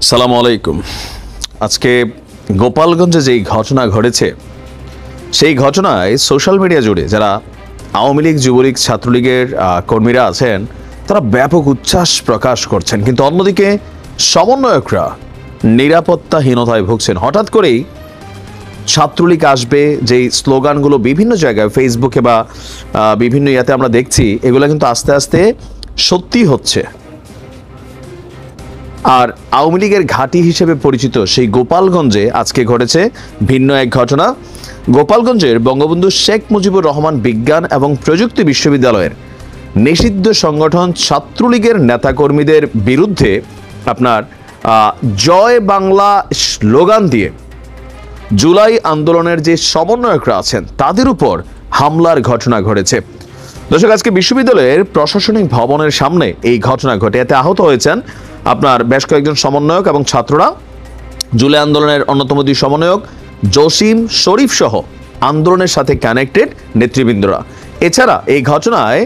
সালামু আলাইকুম। আজকে গোপালগঞ্জে যেই ঘটনা ঘটেছে সেই ঘটনায় সোশ্যাল মিডিয়া জুড়ে যারা আওয়ামী লীগ, যুবলীগ, ছাত্রলীগের কর্মীরা আছেন তারা ব্যাপক উচ্ছ্বাস প্রকাশ করছেন, কিন্তু অন্যদিকে সমন্বয়করা নিরাপত্তাহীনতায় ভুগছেন। হঠাৎ করেই ছাত্রলীগ আসবে যেই স্লোগানগুলো বিভিন্ন জায়গায় ফেসবুকে বা বিভিন্ন ইয়াতে আমরা দেখছি, এগুলো কিন্তু আস্তে আস্তে সত্যি হচ্ছে। আর আওয়ামী লীগের ঘাঁটি হিসেবে পরিচিত সেই গোপালগঞ্জে আজকে ঘটেছে ভিন্ন এক ঘটনা। গোপালগঞ্জের বঙ্গবন্ধু শেখ মুজিবুর রহমান বিজ্ঞান এবং প্রযুক্তি বিশ্ববিদ্যালয়ের নিষিদ্ধ সংগঠন ছাত্রলীগের নেতাকর্মীদের বিরুদ্ধে আপনার জয় বাংলা স্লোগান দিয়ে জুলাই আন্দোলনের যে সমন্বয়করা আছেন তাদের উপর হামলার ঘটনা ঘটেছে। দর্শক, আজকে বিশ্ববিদ্যালয়ের প্রশাসনিক ভবনের সামনে এই ঘটনা ঘটে। এতে আহত হয়েছেন আপনার বেশ কয়েকজন সমন্বয়ক এবং ছাত্ররা। জুলাই আন্দোলনের অন্যতম দুই সমন্বয়ক জসিম শরীফ সহ আন্দোলনের সাথে কানেক্টেড নেতৃবৃন্দরা। এছাড়া এই ঘটনায়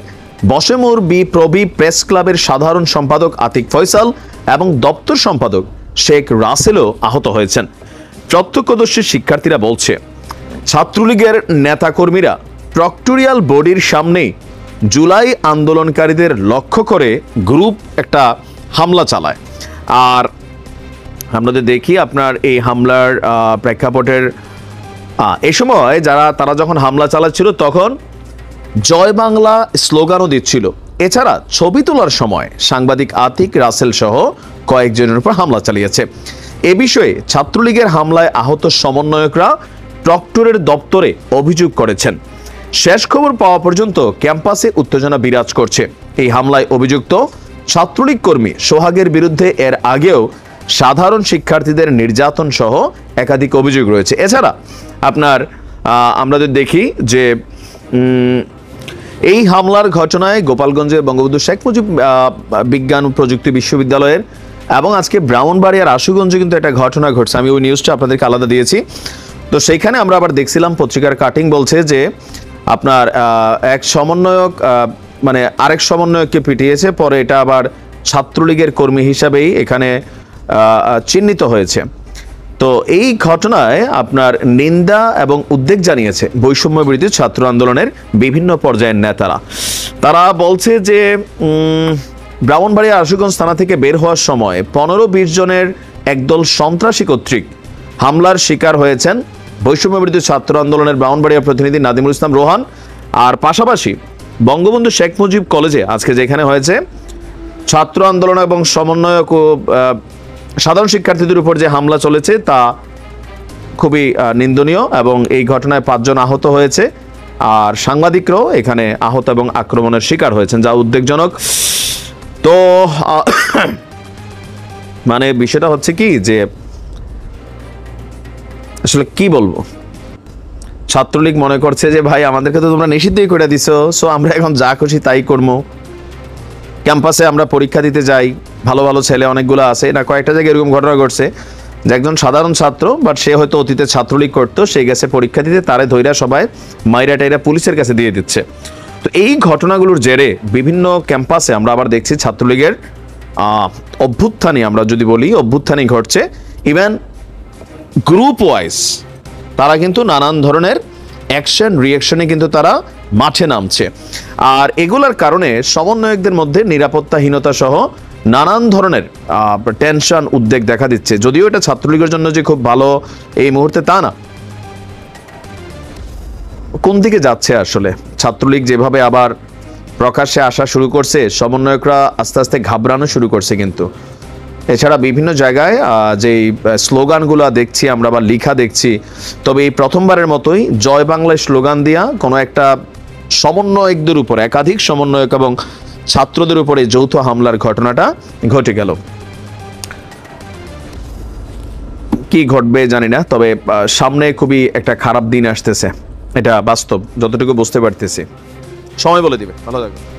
বশেমুর বিপ্লবী প্রেস ক্লাবের সাধারণ সম্পাদক আতিক ফয়সাল এবং দপ্তর সম্পাদক শেখ রাসেলও আহত হয়েছেন। প্রত্যক্ষদর্শী শিক্ষার্থীরা বলছে, ছাত্রলীগের নেতাকর্মীরা প্রক্টোরিয়াল বডির সামনে জুলাই আন্দোলনকারীদের লক্ষ্য করে গ্রুপ একটা হামলা চালায়। আর আমরা দেখি আপনার এই হামলার প্রেক্ষাপটের এই সময় তারা যখন হামলা চালাচ্ছিল তখন জয় বাংলা স্লোগানও দিচ্ছিল। এছাড়া ছবি তোলার সময় সাংবাদিক আতিক, রাসেল সহ কয়েকজনের উপর হামলা চালিয়েছে। এ বিষয়ে ছাত্রলীগের হামলায় আহত সমন্বয়করা প্রক্টরের দপ্তরে অভিযোগ করেছেন। শেষ খবর পাওয়া পর্যন্ত ক্যাম্পাসে উত্তেজনা বিরাজ করছে। এই হামলায় অভিযুক্ত ছাত্রলীগ কর্মী সোহাগের বিরুদ্ধে এর আগেও সাধারণ শিক্ষার্থীদের নির্যাতন সহ একাধিক অভিযোগ রয়েছে। এছাড়া আপনার আমরা দেখি যে এই হামলার ঘটনায় গোপালগঞ্জে বঙ্গবন্ধু শেখ মুজিব বিজ্ঞান ও প্রযুক্তি বিশ্ববিদ্যালয়ের এবং আজকে ব্রাহ্মণবাড়িয়ার আশুগঞ্জে কিন্তু একটা ঘটনা ঘটছে। আমি ওই নিউজটা আপনাদেরকে আলাদা দিয়েছি। তো সেইখানে আমরা আবার দেখছিলাম পত্রিকার কাটিং বলছে যে আপনার এক সমন্বয়ক মানে আরেক সমন্বয়ককে পিটিয়েছে, পরে এটা আবার ছাত্রলীগের কর্মী হিসাবেই এখানে চিহ্নিত হয়েছে। তো এই ঘটনায় আপনার নিন্দা এবং উদ্বেগ জানিয়েছে বৈষম্য বিরোধী ছাত্র আন্দোলনের বিভিন্ন পর্যায়ের নেতারা। তারা বলছে যে ব্রাহ্মণবাড়িয়া আশুগঞ্জ থানা থেকে বের হওয়ার সময় 15-20 জনের একদল সন্ত্রাসী কর্তৃক হামলার শিকার হয়েছেন বৈষম্য বিরোধী ছাত্র আন্দোলনের ব্রাহ্মণবাড়িয়া প্রতিনিধি নাদিমুল ইসলাম রোহান। আর পাশাপাশি বঙ্গবন্ধু শেখ মুজিব কলেজে আজকে যেখানে হয়েছে ছাত্র আন্দোলন এবং সমন্বয়ক ও সাধারণ শিক্ষার্থীদের উপর যে হামলা চলেছে তা খুবই নিন্দনীয় এবং এই ঘটনায় 5 জন আহত হয়েছে। আর সাংবাদিকরাও এখানে আহত এবং আক্রমণের শিকার হয়েছেন, যা উদ্বেগজনক। তো মানে বিষয়টা হচ্ছে কি যে আসলে কি বলবো, ছাত্রলীগ মনে করছে যে ভাই আমাদেরকে তো তোমরা নিষিদ্ধই করে দিছো, সো আমরা এখন যা খুশি তাই করবো। ক্যাম্পাসে আমরা পরীক্ষা দিতে যাই, ভালো ভালো ছেলে অনেকগুলো আছে না, কয়েকটা জায়গায় এরকম ঘটনা ঘটছে যে একজন সাধারণ ছাত্র বাট সে হয়তো অতীতে ছাত্রলীগ করতো, সে গেছে পরীক্ষা দিতে, তারে ধইরা সবাই মাইরা টাইরা পুলিশের কাছে দিয়ে দিচ্ছে। তো এই ঘটনাগুলোর জেরে বিভিন্ন ক্যাম্পাসে আমরা আবার দেখছি ছাত্রলীগের অভ্যুত্থানই, আমরা যদি বলি অভ্যুত্থানই ঘটছে। ইভেন গ্রুপ ওয়াইজ তারা কিন্তু নানান ধরনের অ্যাকশন রিয়াকশনে কিন্তু তারা মাঠে নামছে। আর এগুলার কারণে সমন্বয়কদের মধ্যে নিরাপত্তাহীনতা সহ নানান ধরনের টেনশন, উদ্বেগ দেখা দিচ্ছে। যদিও এটা ছাত্রলীগের জন্য যে খুব ভালো এই মুহূর্তে তা না। কোন দিকে যাচ্ছে আসলে ছাত্রলীগ? যেভাবে আবার প্রকাশ্যে আসা শুরু করছে, সমন্বয়করা আস্তে আস্তে ঘাবড়ানো শুরু করছে। কিন্তু এছাড়া বিভিন্ন জায়গায় যেই স্লোগানগুলো দেখছি আমরা বা লিখা দেখছি, তবে এই প্রথমবারের মতোই জয় বাংলা স্লোগান দিয়া কোনো একটা সমন্বয়কদের উপর, একাধিক সমন্বয়ক এবং ছাত্রদের উপরে যৌথ হামলার ঘটনাটা ঘটে গেল। কি ঘটবে জানি না, তবে সামনে খুবই একটা খারাপ দিন আসতেছে, এটা বাস্তব, যতটুকু বুঝতে পারতেছি। সময় বলে দিবে। ভালো থাকবে।